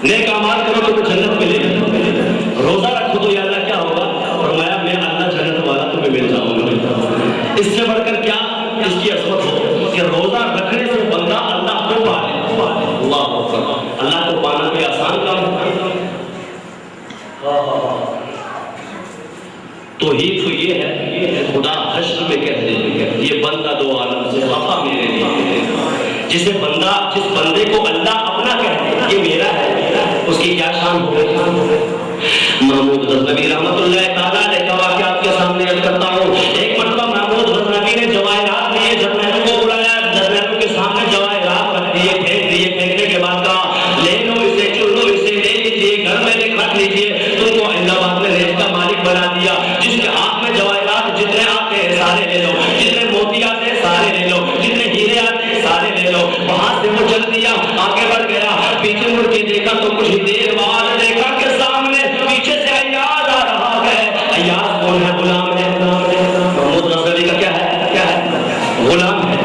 نیک اعمال کرو تو جنت ملے گی، روزہ رکھو تو یا اللہ کیا ہوگا؟ فرمایا میں اللہ جنت والا تمہیں مل جاؤں گا۔ اس سے بڑھ کر کیا اس کی عظمت ہو کہ روزہ رکھنے سے بندہ اللہ کو پا لے۔ اللہ اکبر، اللہ کو پانا کوئی آسان کام ہے؟ تو ہی تو یہ ہے کہ خدا حشر میں کہہ دے یہ بندہ دو عالم سے خفا میرے لیے۔ جس بندے کو اللہ اپنا کہتے یہ میرا ہے، اس کی کیا شان ہو گئی؟ محمود غزنوی رحمۃ اللہ تعالیٰ علیہ کا واقعہ آپ کے سامنے عرض کرتا ہوں۔ ایک مرتبہ محمود غزنوی نے جواہرات لیے، جب محمود کو بلایا، جب محمود کے سامنے جواہرات رکھ دیے، پھینک دیے، پھینکنے کے بعد کہا لے لو اسے، چن لو اسے، لے لیجیے، گھر میں رکھ لیجیے، تم کو اللہ پاک نے ریت کا مالک بنا دیا۔ جس کے ہاتھ میں جواہرات جتنے آتے ہیں سارے لے لو، جتنے موتی آتے ہیں سارے لے لو، جتنے ہیرے آتے ہیں سارے لے لو۔ وہاں سے وہ چل دیا، آگے بڑھ گیا، پیچھے مڑ کے دیکھا تو کچھ دیر بعد دیکھا کہ سامنے پیچھے سے ایاز آ رہا ہے۔ ایاز کون ہے؟ غلام ہے۔ محمود غزنوی کا کیا ہے؟ غلام ہے۔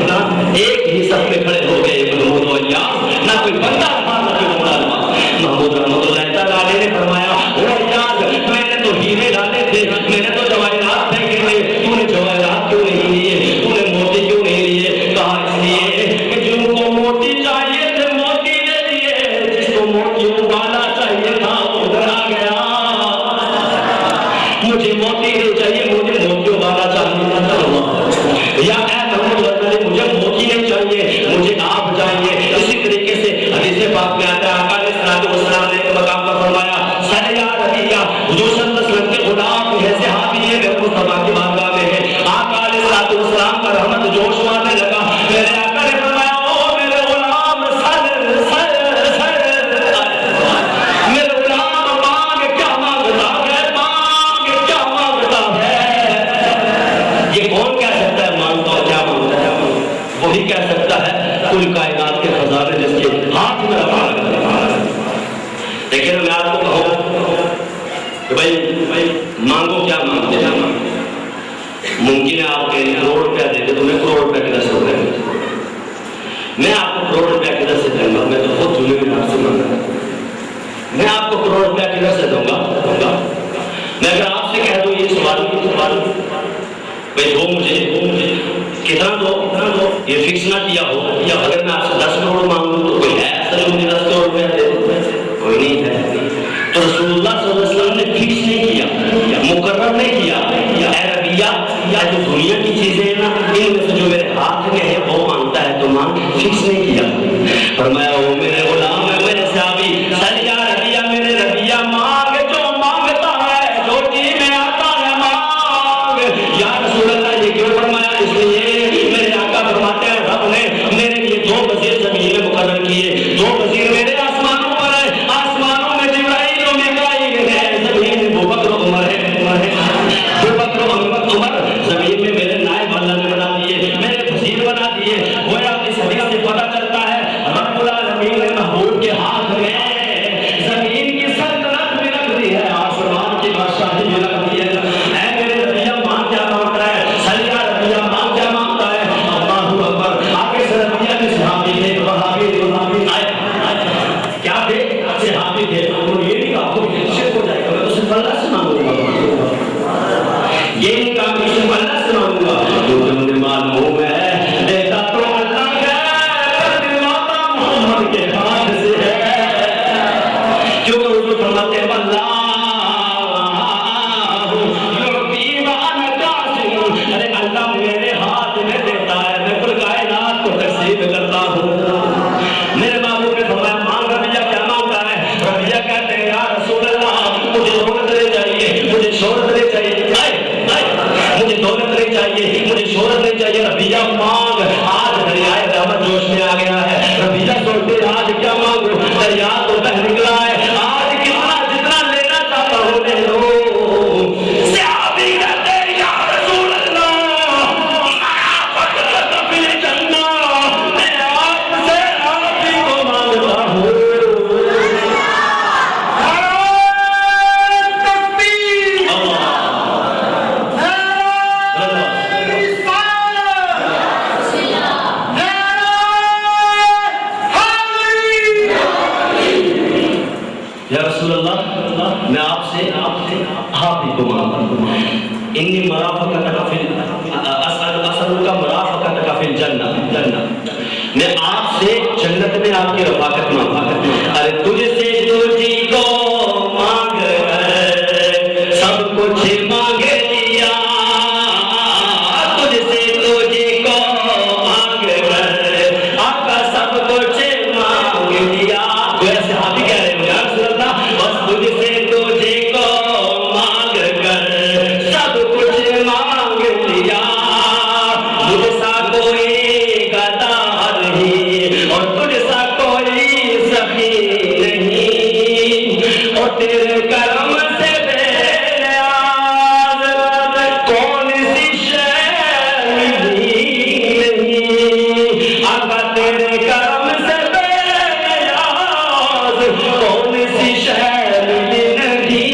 ایک ہی صف میں کھڑے ہو گئے محمود و ایاز، نہ کوئی بندہ تھا نہ کوئی گھوڑا تھا۔ محمود رحمۃ اللہ تعالیٰ علیہ نے فرمایا ایاز میں نے تو ہیرے ڈالے تھے، میں نے تو جواہرات پھینکے تھے، تو نے جواہرات کیوں نہیں لیے؟ تو نے موتی کیوں نہیں لیے؟ کہا اس لیے کہ جن کو موتی چاہیے تھے موتی لے لیے، جس کو موتیوں والا چاہیے تھا وہ ادھر آ گیا۔ مجھے موتی نہیں چاہیے، مجھے موتیوں والا چاہیے تھا۔ یا اے محمود غزنوی مجھے موتی نہیں چاہیے، مجھے آپ چاہیے۔ اسی طریقے سے حدیث پاک میں آتا ہے آقا علیہ السلام نے ایک مقام پر فرمایا سر یا ربیہ، حضور صلی اللہ علیہ وسلم کے غلام ہے، صحابی ہے، میرے مصطفیٰ کی بارگاہ میں ہے۔ آقا علیہ السلام کا رحمت جوش مارنے لگا، میرے آقا نے فرمایا او میرے غلام سر میرے غلام مانگ کیا مانگتا ہے، مانگ کیا مانگتا ہے؟ یہ کون کہہ سکتا ہے مانگتا ہو کیا مانگتا ہے؟ وہی کہہ سکتا ہے کل کائنات کے خزانے جس کے ہاتھ میں رکھا ہے۔ لیکن میں آپ کو کہوں کہ بھائی مانگو کیا مانگتے ہیں؟ ممکن ہے آپ کہیں کروڑ روپیہ دیتے تو میں کروڑ روپیہ کدھر سے دوں گا؟ میں آپ کو کروڑ روپیہ کدھر سے دوں گا؟ میں تو خود جھولے میں آپ سے مانگا، میں آپ کو کروڑ روپیہ کدھر سے دوں گا؟ میں اگر آپ سے کہہ دوں یہ سوال بھائی دو مجھے کتنا دو یہ فکس نہ کیا ہو، یا اگر میں آپ سے 10 کروڑ مانگوں تو کوئی ہے ایسا جو مجھے 10 کروڑ روپیہ دے دو؟ کوئی نہیں ہے۔ تو رسول اللہ صلی اللہ علیہ وسلم نے فکس نہیں کیا، مقرر نہیں کیا، اے ربیہ یا جو دنیا کی چیزیں ہیں نا ان میں سے جو میرے ہاتھ میں ہے وہ مانگتا ہے تو مانگ، فکس نہیں کیا۔ فرمایا وہ میرے غلام ہے، میرے صحابی سر یا ربیہ میرے ربیہ مانگ جو مانگتا ہے، جو جی میں آتا ہے مانگ۔ یا رسول اللہ یہ کیوں فرمایا؟ اس لیے میرے آقا فرماتے ہیں رب نے میرے لیے 2 گز زمین یا رسول اللہ میں آپ سے آپ ہی کو مانگتا ہوں، انی مرافقتک فی اسألک مرافقتک فی الجنہ، میں آپ سے جنت میں آپ کی رفاقت مانگتا، ارے تجھ سے تجھی کو مانگ کر سب کچھ مانگ لیا، تجھ سے تجھی کو مانگ کر آقا سب کچھ مانگ لیا، ویسے آپ ہی کہہ رہے ہیں یا رسول اللہ بس تجھ سے تجھی کو مانگ کر سب کچھ مانگ لیا، مجھ سا کوئی گدا نہیں اور تجھ سا کوئی سخی نہیں، اور تیرے کرم سے بے نیاز کون سی شے نہیں، آقا تیرے کرم سے بے نیاز کون سی شے نہیں،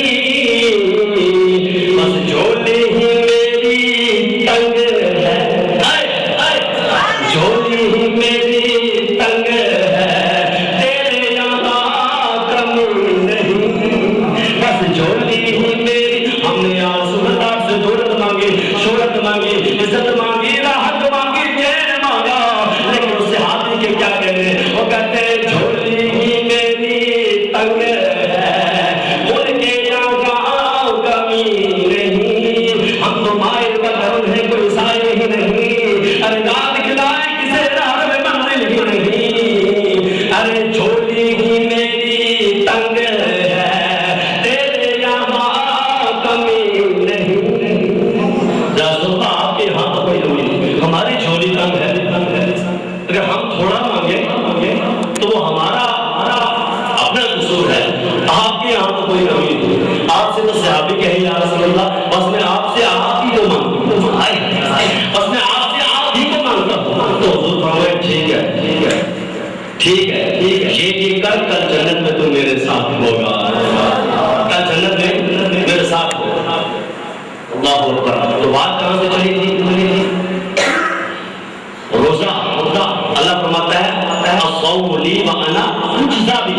بس جھولی ہی میری تنگ ہے، جھولی ہی میری تنگ ہے، تیرے یہاں کمی نہیں، بس جھولی ہی میری، ہم نے یا رسول اللہ سے دولت مانگی، شہرت مانگی، عزت مانگی، راحت مانگی، چین مانگا، لیکن اس سے حاضر کے کیا کہنے، وہ کہتے ہیں جھولی ہی میری تنگ ہے، ملک یہاں کمی نہیں، ہم تو مائل کا دھرم ہے کوئی سائے ہی نہیں، ارے داد کھلائے کسے راہ میں منزل ہی نہیں، ارے جھولی ہی میری تنگ ہے، تیرے یہاں کمی نہیں، رسول اللہ آپ کے یہاں تو کوئی کمی نہیں، ہماری جھولی تنگ ہے، اگر ہم تھوڑا مانگے تو وہ ہمارا اپنا قصور ہے، آپ کے یہاں تو کوئی کمی نہیں، آپ سے تو صحابی کہیں یا رسول اللہ بس میں آپ سے آپ ہی کو مانگتا ہوں، بس میں آپ سے آپ ہی کو مانگتا ہوں، تو حضور فرمائے ٹھیک ہے یہ کر کل جنت میں تو میرے ساتھ ہوگا، کل جنت میں میرے ساتھ ہوگا، اللہ اکبر۔ تو بات کہاں سے چلی تھی؟ روزہ اللہ فرماتا ہے الصوم لی وانا اجزا بہ،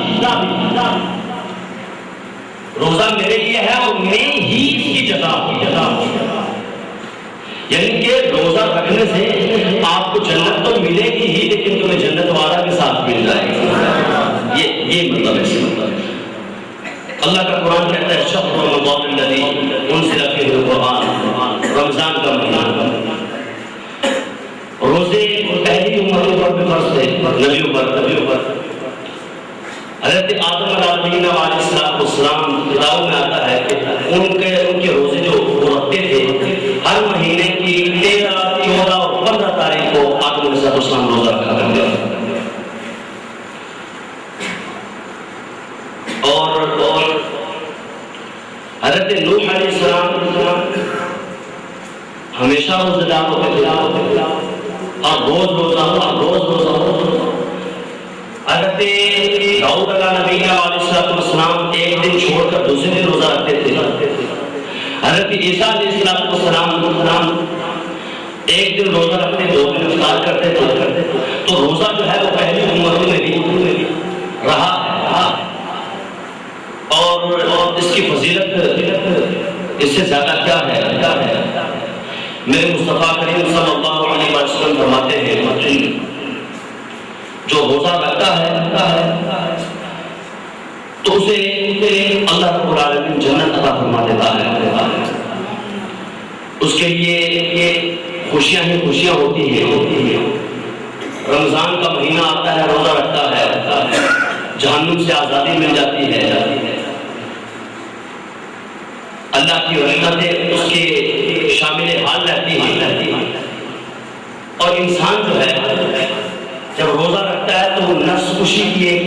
روزہ میرے لیے ہے اور میں ہی اس کی جزا یعنی کہ روزہ رکھنے سے آپ کو جنت تو ملے گی ہی لیکن تمہیں جنت والا کے ساتھ مل جائے گی، یہ مطلب ہے۔ اللہ کا قرآن کہتا ہے شہر رمضان الذی انزل فیہ القرآن، رمضان کا مہینہ، روزے پہلی امتوں پر بھی فرض تھے، نبیوں پر حضرت آدم علیہ السلام کتابوں میں آتا ہے کہ ان کے روزے جو وہ رکھتے تھے ہر مہینے کی 13، 14 اور 15 تاریخ کو آدم علیہ السلام روزہ رکھا کرتے تھے، اور حضرت نوح علیہ السلام ہمیشہ روزہ دار ہوتے تھے، اور روز حضرت داؤد علیہ السلام ایک دن چھوڑ کر دوسرے دن روزہ رکھتے تھے، حضرت عیسیٰ علیہ السلام ایک دن روزہ رکھتے 2 دن افطار کرتے تھے، تو روزہ جو ہے وہ پہلی امتوں میں بھی رہا ہے، اور اس کی فضیلت اس سے زیادہ کیا ہے؟ میرے مصطفیٰ کریم صلی اللہ علیہ وسلم فرماتے ہیں جو روزہ رکھتا ہے تو اسے اللہ رب العالمین جنت عطا فرما دیتا ہے، اس کے لیے خوشیاں ہی خوشیاں ہوتی ہیں، رمضان کا مہینہ آتا ہے، روزہ رکھتا ہے، جہنم سے آزادی مل جاتی ہے، اللہ کی رحمتیں اس کے شامل حال رہتی ہیں، اور انسان جو ہے جب روزہ رکھتا ہے تو وہ نفس کشی کی ایک